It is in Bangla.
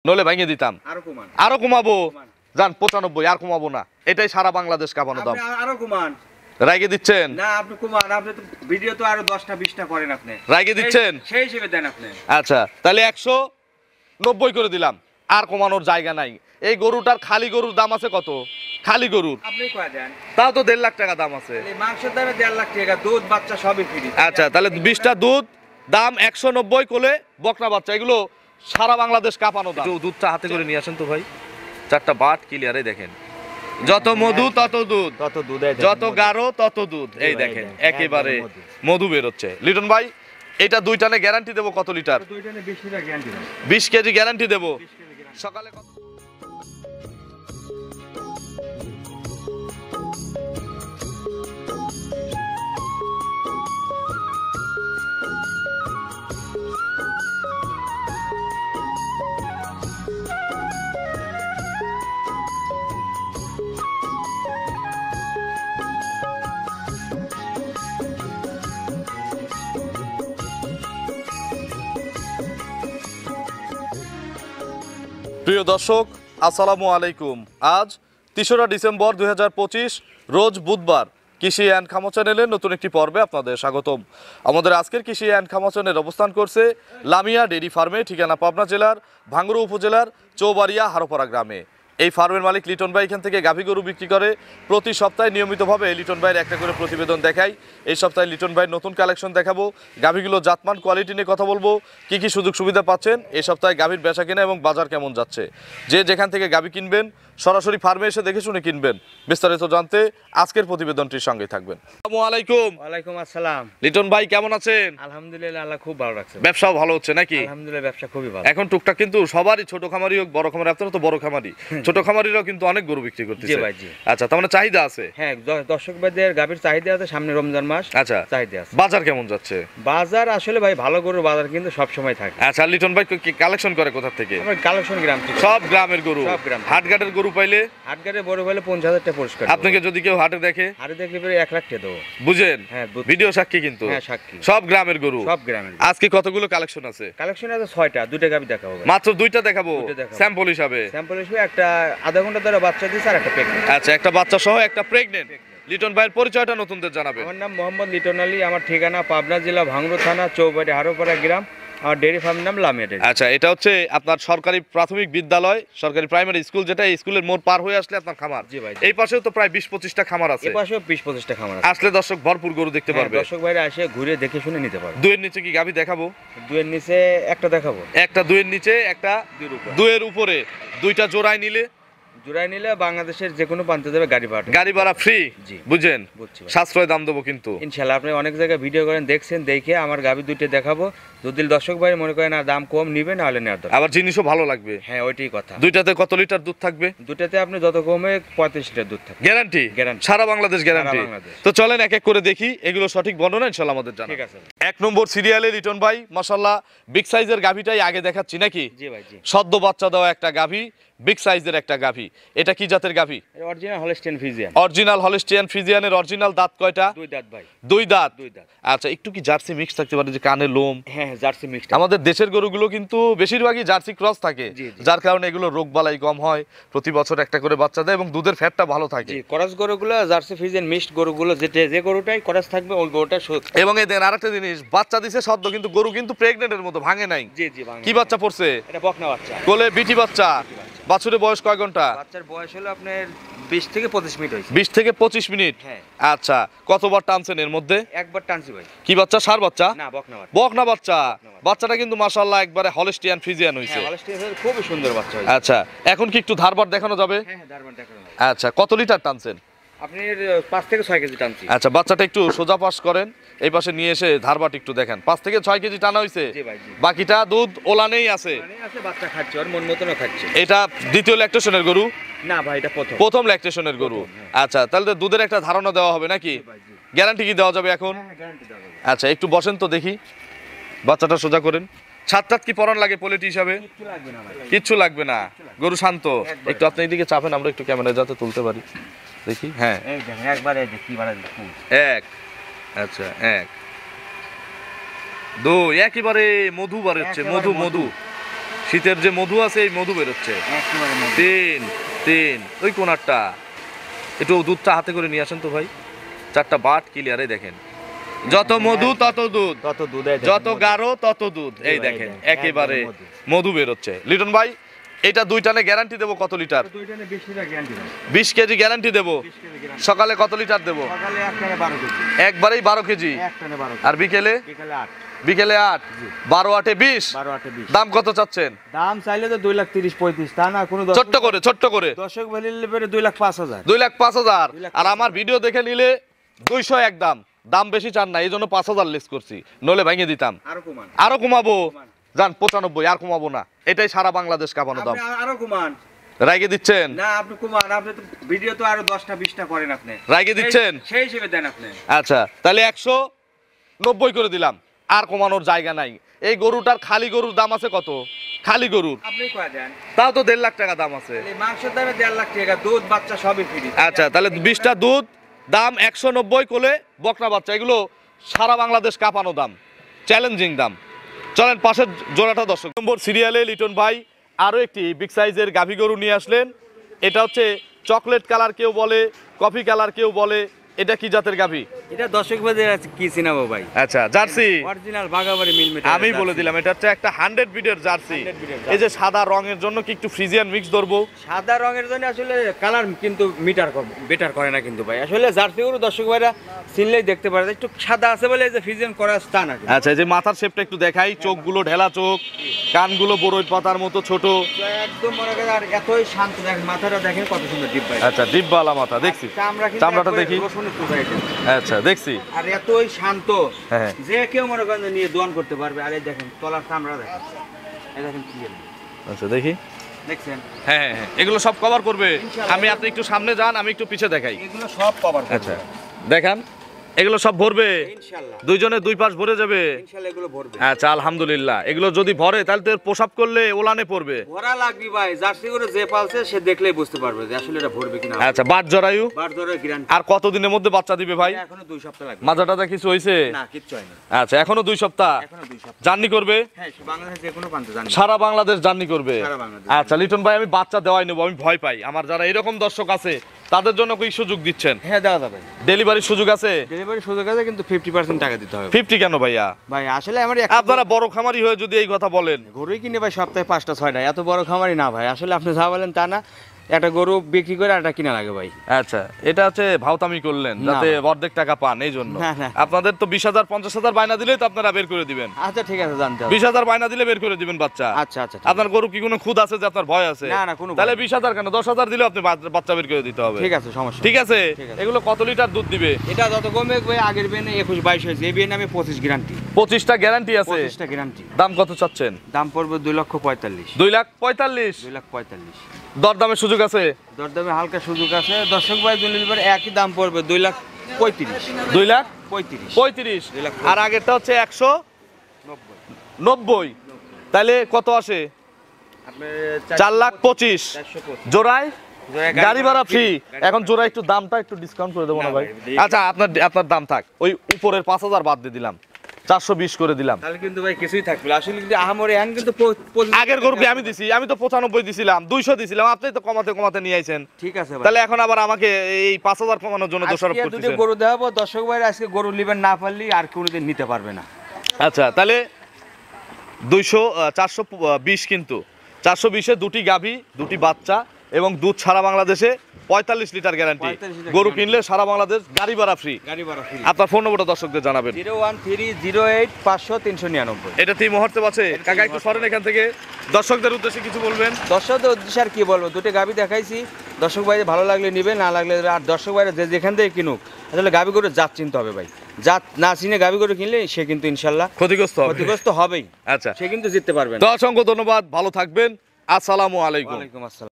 নলে ভাঙিয়ে দিতাম। আরো কমাবো, জান 95, আর কমাবো না। এটাই সারা বাংলাদেশ কাঁপানো দাম। আরো কমান রাইগে দিচ্ছেন না আপনি? কমান, আপনি তো ভিডিও তো আরো 10টা 20টা করেন আপনি। রাইগে দিচ্ছেন সেই হিসেবে দেন আপনি। আচ্ছা তাহলে 190 করে দিলাম, আর কমানোর জায়গা নাই। এই গরুটার খালি গরুর দাম আছে কত? খালি গরুর আপনি কয় দেন? তাও তো 1.5 লাখ টাকা দাম আছে। এই মাংসের দামে 1.5 লাখ টাকা, দুধ বাচ্চা সবই ফ্রি। আচ্ছা তাহলে 20টা দুধ দাম 190 কোলে বকনা বাচ্চা, এগুলো সারা বাংলাদেশ কাঁপানো দাম। দুধটা হাতে করে নিয়ে আসেন তো ভাই, 4টা বাট ক্লিয়ারে দেখেন। যত মধু তত দুধ, তত দুধ, যত গাঢ় তত দুধ। এই দেখেন একেবারে মধু বের হচ্ছে। লিটন ভাই এটা 2 টানে গ্যারান্টি দেবো কত লিটার? 2 টানে 20 লিটার গ্যারান্টি দেব। 20 কেজি গ্যারান্টি দেবো। সকালে কত? প্রিয় দর্শক আসসালামু আলাইকুম। আজ 3রা ডিসেম্বর 2025 রোজ বুধবার। কৃষি অ্যান্ড খামা চ্যানেলের নতুন একটি পর্বে আপনাদের স্বাগতম। আমাদের আজকের কৃষি অ্যান্ড খামা চ্যানেল অবস্থান করছে লামিয়া ডেইরি ফার্মে, ঠিকানা পাবনা জেলার ভাঙ্গুড়া উপজেলার চৌবাড়িয়া হারোপাড়া গ্রামে। এই ফার্মের মালিক লিটন ভাই এখান থেকে গাভী গরু বিক্রি করে। প্রতি সপ্তাহে নিয়মিতভাবে লিটন ভাইয়ের একটা করে প্রতিবেদন দেখাই। এই সপ্তাহে লিটন ভাইয়ের নতুন কালেকশন দেখাবো, গাভীগুলো জাতমান কোয়ালিটি নিয়ে কথা বলবো, কি কি সুযোগ সুবিধা পাচ্ছেন এই সপ্তাহে গাভীর বেচা কেনা এবং বাজার কেমন যাচ্ছে। যে যেখান থেকে গাভী কিনবেন সরাসরি ফার্মে এসে দেখে শুনে কিনবেন। বিস্তারিত জানতে আজকের প্রতিবেদনটির সঙ্গে থাকবেন। আসসালামু আলাইকুম। ওয়ালাইকুম আসসালাম। লিটন ভাই কেমন আছেন? আলহামদুলিল্লাহ, আল্লাহ খুব ভালো রাখছে। ব্যবসাও ভালো হচ্ছে নাকি? আলহামদুলিল্লাহ, ব্যবসা খুবই ভালো। এখন টুকটাক কিন্তু সবারই, ছোট খামারি হোক বড় খামারি, আপনারা তো বড় খামারি, ছোট খামারিরাও কিন্তু অনেক গরু বিক্রি করতেছে। জি ভাই, জি। আচ্ছা তার মানে চাহিদা আছে? হ্যাঁ, দর্শক ভাইদের গাভীর চাহিদা আছে, সামনে রমজান মাস। আচ্ছা চাহিদা আছে। বাজার কেমন যাচ্ছে? বাজার আসলে ভাই ভালো গরুর বাজার কিন্তু সব সময় থাকে। আচ্ছা লিটন ভাই কালেকশন করে কোথা থেকে? আমরা কালেকশন গ্রাম থেকে। সব গ্রামের গরু? সব গ্রাম। হাটঘাটের গরু পাইলে? হাটঘাটে বড় হলে 50,000 টাকা পুরস্কার। আপনাকে যদি কেউ হাটে দেখে? হাটে দেখলে পরে 1 লাখ টাকা দেবো। বুঝেন? হ্যাঁ, ভিডিও সাক্ষী কিন্তু। হ্যাঁ, সাক্ষী। সব গ্রামের গরু? সব গ্রামের। আজকে কতগুলো কালেকশন আছে? কালেকশন আছে 6টা, 2টা গাভী দেখাবো। মাত্র 2টা দেখাবো স্যাম্পল হিসাবে? স্যাম্পল হিসেবে একটা আধা ঘন্টা ধরে বাচ্চা দিয়েছে আর একটা প্রেগন্যান্ট। আচ্ছা একটা বাচ্চা সহ একটা প্রেগন্যান্ট। লিটন ভাইয়ের পরিচয়টা নতুনদের জানাবেন। আমার নাম মোহাম্মদ লিটন আলী, আমার ঠিকানা পাবনা জেলা ভাঙ্গুড়া থানা চৌবাড়ি হারোপাড়া গ্রাম। আমার ডেইরি ফার্মের নাম লামিয়া ডেইরি। আচ্ছা এটা হচ্ছে আপনার সরকারি প্রাথমিক বিদ্যালয়, সরকারি প্রাইমারি স্কুল, যেটা এই স্কুলের মোড় পার হয়ে আসলে আপনার খামার। জি ভাই। এই পাশেও তো প্রায় 20-25টা খামার আছে। এই পাশেও 20-25টা খামার আছে। আসলে দর্শক ভরপুর গরু দেখতে পারবে। দর্শক ভাইরা এসে ঘুরে দেখে শুনে নিতে পারবে। 2-এর নিচে কি গাভী দেখাবো? 2-এর নিচে একটা দেখাবো। একটা 2-এর নিচে, একটা 2-এর উপরে, 2টা জোড়ায় নিলে? জোড়ায় নিলে বাংলাদেশের যে কোনো প্রান্তে যাবে গাড়ি ভাড়া। গাড়ি ভাড়া ফ্রি? জি। বুঝেন? বুঝছি ভাই। সাশ্রয় দাম দেবো কিন্তু ইনশাআল্লাহ। আপনি অনেক জায়গায় ভিডিও করেন, দেখছেন, দেখে আমার গাভী 2টা দেখাবো। যদি দর্শক ভাই মনে করেন আর দাম কম নিবে, না হলে নেওয়ার দরকার। আবার জিনিসও ভালো লাগবে। হ্যাঁ, ওইটাই কথা। 2টাতে কত লিটার দুধ থাকবে? 2টাতে আপনি যত কমে 35 লিটার দুধ থাকে। গ্যারান্টি? গ্যারান্টি। সারা বাংলাদেশ গ্যারান্টি। সারা বাংলাদেশ। তো চলেন এক এক করে দেখি, এগুলো সঠিক বর্ণনা ইনশাআল্লাহ আমাদের জানা। ঠিক আছে। 1 নম্বর সিরিয়ালে লিটন ভাই মাশাআল্লাহ বিগ সাইজের গাভীটাই আগে দেখাচ্ছি নাকি? জি ভাই, জি। সদ্য বাচ্চা দেওয়া একটা গাভী, বিগ সাইজের একটা গাভী। এটা কি জাতের গাভী? Original Holstein Friesian. Original Holstein ফ্রিজিয়ানের অরিজিনাল দাঁত কয়টা? 2 দাঁত ভাই। 2 দাঁত। 2 দাঁত। আচ্ছা একটু কি জার্সি মিক্স থাকতে পারে, যে কানে লোম? হ্যাঁ, জার্সি মিক্সড। আমাদের দেশের গরুগুলো কিন্তু বেশিরভাগই জার্সি ক্রস থাকে, জি, জি। যার কারণে এগুলো রোগবালাই কম হয়, প্রতি বছর একটা করে বাচ্চা দেয় এবং দুধের ফ্যাটটা ভালো থাকে। জি, করাস গরুগুলো জার্সি ফ্রিজিয়ান মিক্সড গরুগুলো যে গরুটাই করাস থাকবে ওই গরুটা এবং এদের আরেকটা জিনিস, বাচ্চা দিছে সদ্য, কিন্তু গরু কিন্তু প্রেগনেন্টের মতো ভাঙে নাই। জি, জি। ভাঙে। কি বাচ্চা পড়ছে? এটা বকনা বাচ্চা। কোলে বিটি বাচ্চা। বাছুরের বয়স কয় ঘন্টা? বাচ্চার বয়স হলো আপনার 20 থেকে 25 মিনিট হইছে। 20 থেকে 25 মিনিট। হ্যাঁ। আচ্ছা কতবার টানছেন এর মধ্যে? একবার টানছি ভাই। কি বাচ্চা? ষাঁড় বাচ্চা? না, বকনা বাচ্চা। বকনা বাচ্চা। বাচ্চাটা কিন্তু মাশাআল্লাহ একবারে হলস্টিয়ান ফ্রিজিয়ান হইছে। হ্যাঁ, হলস্টিয়ান খুবই সুন্দর বাচ্চা হইছে। আচ্ছা এখন কি একটু ধারবার দেখানো যাবে? হ্যাঁ, দারুণ দেখানো। আচ্ছা কত লিটার টানছেন? আপনি 5 থেকে 6 কেজি টানছি। আচ্ছা বাচ্চাটা একটু সোজা পাশ করেন, এই পাশে নিয়ে এসে ধারবাট একটু দেখেন। 5 থেকে 6 কেজি টানা হইছে। জি ভাই, জি। বাকিটা দুধ ওলানেই আছে। মানে আছে, বাচ্চা খাচ্ছে, আর মন মতনও খাচ্ছে। এটা দ্বিতীয় ল্যাকটেশনের গরু? না ভাই, এটা প্রথম ল্যাকটেশনের গরু। আচ্ছা তাহলে তো দুধের একটা ধারণা দেওয়া হবে নাকি? গ্যারান্টি কি দেওয়া যাবে এখন? হ্যাঁ, গ্যারান্টি দেওয়া যাবে। আচ্ছা একটু বসেন তো দেখি, বাচ্চাটা সোজা করেন। ছাদ কি পরান লাগে পোলেটি হিসাবে? কিচ্ছু লাগবে না ভাই। কিচ্ছু লাগবে না, গরু শান্ত। একটু আপনি এইদিকে চাপেন, আমরা একটু ক্যামেরা যাতে তুলতে পারি, দেখি। হ্যাঁ এই দেখেন একবার, এই দেখি বাড়া দিচ্ছি। 1 আচ্ছা 1 2 একেবারে মধু বার হচ্ছে, মধু মধু শীতের যে মধু আছে এই মধু বেরোচ্ছে। একেবারে মধু। তিন তিন ওই কোনারটা একটু দুধটা হাতে করে নিয়ে আসেন তো ভাই। 4টা বাট ক্লিয়ারে দেখেন, যত মধু তত দুধ, তত দুধে যত গাঢ় তত দুধ। এই ভাই, দেখেন দেখেন, একেবারে মধু। মধু বেরোচ্ছে। লিটন ভাই এটা 2 টানে গ্যারান্টি দেবো কত লিটার? 2 টানে 20 লিটার গ্যারান্টি দেব। 20 কেজি গ্যারান্টি দেবো। 20 কেজি গ্যারান্টি। সকালে কত লিটার দেবো? সকালে এক টানে 12 কেজি। একবারেই 12 কেজি। এক টানে 12 কেজি। আর বিকেলে? বিকালে 8। বিকেলে 8। 12 8 20। 12 8 20। দাম কত চাচ্ছেন? দাম চাইলে তো 2,30,35 তা না কোনো ছোট্ট করে দর্শক বলিলে পরে 2,05,000। 2,05,000। আর আমার ভিডিও দেখে নিলে 201 দাম। দাম বেশি চান না, এই জন্য 5,000 লেস করছি, নলে ভেঙে দিতাম। আরো কমান। আরো কমাবো, যান 95, আর কমাবো না। এটাই সারা বাংলাদেশ কাঁপানো দাম। আপনি আরো কমান। রাইগে দিচ্ছেন? না আপনি কমান, আপনি তো ভিডিও তো আরো 10টা 20টা করেন আপনি। রাইগে দিচ্ছেন? সেই হিসেবে দেন আপনি। আচ্ছা তাহলে 190 করে দিলাম, আর কমানোর জায়গা নাই। এই গরুটার খালি গরুর দাম আছে কত? খালি গরুর আপনি কয় দেন? তাও তো 1.5 লাখ টাকা দাম আছে। এই মাংসের দামে 1.5 লাখ টাকা, দুধ বাচ্চা সবই ফ্রি। আচ্ছা তাহলে 20টা দুধ, দাম 190 কোলে বকনা বাচ্চা, এগুলো সারা বাংলাদেশ কাঁপানো দাম, চ্যালেঞ্জিং দাম। চলেন পাশের জোড়াটা দর্শক। নম্বর সিরিয়ালে লিটন ভাই আরও একটি বিগ সাইজের গাভী গরু নিয়ে আসলেন। এটা হচ্ছে চকলেট কালার কেউ বলে, কফি কালার কেউ বলে। এটা কি জাতের গাভী? এটা দর্শক বাজে কি চিনাবো ভাই? আচ্ছা জার্সি। অরিজিনাল বাগাবাড়ি মিল মিটার। আমি বলে দিলাম এটা হচ্ছে একটা 100 বিটের জার্সি। 100 বিটের এই যে সাদা রঙের জন্য কি একটু ফ্রিজিয়ান মিক্স ধরবো? সাদা রঙের জন্য আসলে কালার কিন্তু বেটার করে না কিন্তু ভাই। আসলে জার্সি গরু দর্শক ভাইরা চিনলেই দেখতে পারে একটু সাদা আছে বলে এই যে ফিজিয়ান করা তা না। আচ্ছা এই যে মাথার শেপটা একটু দেখাই, চোখগুলো ঢেলা চোখ, কানগুলো বড়ই পাতার মতো ছোট। একদম মনে করেন আর এতই শান্ত, দেখেন মাথাটা দেখেন কত সুন্দর ডিপ ভাই। আচ্ছা ডিপবালা মাথা দেখছি, চামড়াটা দেখি। আচ্ছা দেখছি। আর এতই শান্ত হ্যাঁ। যে কেউ মনে করেন যে নিয়ে দোয়ান করতে পারবে। আর এই দেখেন তলার চামড়া দেখেন, এই দেখেন কি আচ্ছা দেখি। দেখছেন? হ্যাঁ হ্যাঁ আমি সব কভার করবে। আমি আপনি একটু সামনে যান, আমি একটু পিছে দেখাই। এগুলো সব কভার করবে। আচ্ছা দেখান, এগুলো সব ভরবে? ইনশাআল্লাহ দুইজনে দুই পাশ ভরে যাবে? ইনশাআল্লাহ এগুলো ভরবে। আচ্ছা আলহামদুলিল্লাহ। এগুলো যদি ভরে তাহলে তো এর প্রসাব করলে ওলানে পড়বে। ভরা লাগবে ভাই, জার্সি করে যে পালছে সে দেখলেই বুঝতে পারবে যে আসলে এটা ভরবে কিনা। আচ্ছা বাট জরায়ু? বার ধরে গ্যারান্টি। আর কতদিনের মধ্যে বাচ্চা দিবে ভাই? এখনো 2 সপ্তাহ লাগবে। মাজাটা কিছু হয়েছে? না কিচ্ছু হয়নি। আচ্ছা এখনো 2 সপ্তাহ এখনো 2 সপ্তাহ। জার্নি করবে? হ্যাঁ বাংলাদেশ যে কোনো প্রান্তে জানি। সারা বাংলাদেশ জার্নি করবে? সারা বাংলাদেশ। আচ্ছা লিটন ভাই আমি বাচ্চা দেওয়াই নেবো, আমি ভয় পাই। আমার যারা এরকম দর্শক আছে তাদের জন্য কি সুযোগ দিচ্ছেন? হ্যাঁ দেওয়া যাবে। ডেলিভারির সুযোগ আছে? ডেলিভারি সুযোগ আছে কিন্তু 50% টাকা দিতে হবে। 50 কেন ভাইয়া? ভাই আসলে আমার আপনারা বড় খামারি হয়ে যদি এই কথা বলেন। গরুই কিনে ভাই সপ্তাহে 5টা 6টা, এত বড় খামারি না ভাই। আসলে আপনি যা বলেন তা না, একটা গরু বিক্রি করে একটা কিনা লাগে ভাই। আচ্ছা এটা হচ্ছে ভাওতামি করলেন না যাতে ভাই। অর্ধেক টাকা পান, এই জন্য। না, না। আপনাদের তো 20,000 50,000 বায়না দিলেই তো আপনারা বের করে দিবেন। আচ্ছা ঠিক আছে জানতে হবে। 20,000 বায়না দিলে বের করে দিবেন বাচ্চা। আচ্ছা আচ্ছা ঠিক আপনার গরু কি কোনো খুদ আছে যে আপনার ভয় আছে? না, না, কোনো ভয় তাহলে নেই। 20,000 কেন 10,000 দিলেও আপনি বাচ্চা বের করে দিতে হবে। ঠিক আছে সমস্যা ঠিক আছে। ঠিক আছে। এগুলো কত লিটার দুধ দিবে? এটা যত কমে ভাই আগের বিয়ে 21 22 হয়েছে, এই বিয়ে আমি 25 গ্যারান্টি। 25টা গ্যারান্টি আছে। 25টা গ্যারান্টি। দাম কত চাচ্ছেন? দাম পড়বে 2,45,000। 2,45,000। 2,45,000 দরদামের সুযোগ আছে? দরদামে হালকা সুযোগ আছে। দর্শক ভাই দুলিবার একই দাম পড়বে 2,35,000। 2,35,000। 2,35,000। আর আগেরটা হচ্ছে 190। তাহলে কত আসে? আপনার 4,25,000 425 জোড়ায়। জোড়ায় গাড়ি ভাড়া ফ্রি। এখন জোড়া একটু দামটা একটু ডিসকাউন্ট করে দেবো না না ভাই? ভাই, আচ্ছা আপনার দাম থাক, ওই উপরের 5,000 বাদ দিয়ে দিলাম, 420 করে দিলাম। তাহলে কিন্তু ভাই কিছুই থাকবে না। আসলে কিন্তু আহামরি এখন কিন্তু আগের গরুকে আমি দিছি, আমি তো 95 দিছিলাম, 200 দিছিলাম, আপনি তো কমাতে নিয়ে আইছেন। ঠিক আছে ভাই। তাহলে এখন আবার আমাকে এই 5,000 কমানোর জন্য দোষারোপ আজকে দুটো করতেছেন। গরু দেখাবো দর্শক ভাই, আজকে গরু নেবেন না পারলি আর কোনোদিন নিতে পারবে না। আচ্ছা তাহলে 420 কিন্তু 420-এ দুটি গাভী, দুটি বাচ্চা এবং দুধ সারা বাংলাদেশে 45 লিটার গ্যারান্টি। 45 লিটার গরু guarantee। কিনলে সারা বাংলাদেশ গাড়ি ভাড়া ফ্রি। গাড়ি ভাড়া ফ্রি। আপনার ফোন নম্বরটা দর্শকদের জানাবেন। 01308500399। এটা তিন মুহূর্তে আছে কাকা, একটু সরেন এখান থেকে, দর্শকদের উদ্দেশ্যে কিছু বলবেন। দর্শকদের উদ্দেশ্যে আর কি বলবো, দুটো গাভি দেখাইছি। দর্শক ভাই ভালো লাগলে নিবে, না লাগলে আর দর্শক ভাইরা যেখান থেকে কিনুক আসলে গাভি গরু জাত চিনতে হবে ভাই। জাত না চিনে গাভি গরু কিনলে সে কিন্তু ইনশাল্লাহ ক্ষতিগ্রস্ত হবে। ক্ষতিগ্রস্ত হবেই। আচ্ছা সে কিন্তু জিততে পারবে না। তো অসংখ্য ধন্যবাদ, ভালো থাকবেন, আসসালামু আলাইকুম। ওয়ালাইকুম আসসালাম।